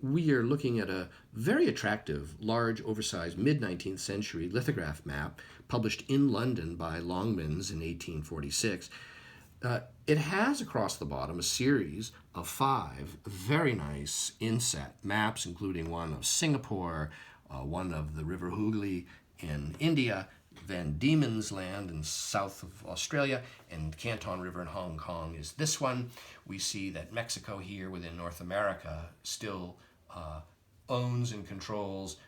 we are looking at a very attractive, large, oversized mid-19th century lithograph map published in London by Longmans in 1846. It has across the bottom a series of 5 very nice inset maps, including one of Singapore, one of the River Hooghly in India, then Diemens land in south of Australia, and Canton River in Hong Kong is this one. We see that Mexico here within North America still owns and controls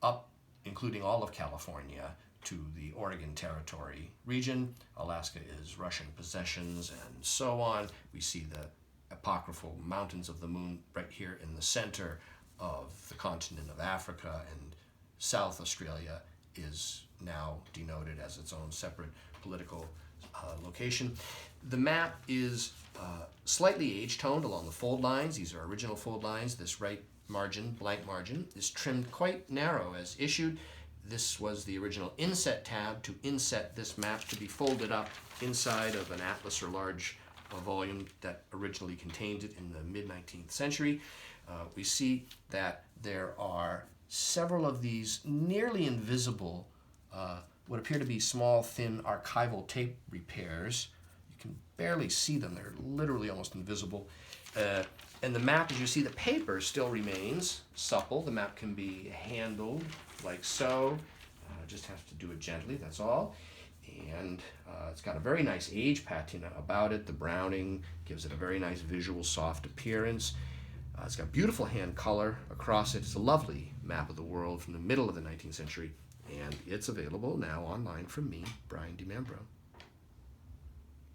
up, including all of California, to the Oregon Territory region. Alaska is Russian possessions and so on. We see the apocryphal Mountains of the Moon right here in the center of the continent of Africa, and South Australia is now denoted as its own separate political location. The map is slightly age-toned along the fold lines. These are original fold lines. This right margin, blank margin, is trimmed quite narrow as issued. This was the original inset tab to inset this map to be folded up inside of an atlas or large volume that originally contained it in the mid-19th century. We see that there are several of these nearly invisible, what appear to be small, thin archival tape repairs. You can barely see them. They're literally almost invisible. And the map, as you see, the paper still remains supple. The map can be handled like so. Just have to do it gently, that's all. And it's got a very nice age patina about it. The browning gives it a very nice visual, soft appearance. It's got beautiful hand color across it. It's a lovely map of the world from the middle of the 19th century. And it's available now online from me, Brian DiMambro.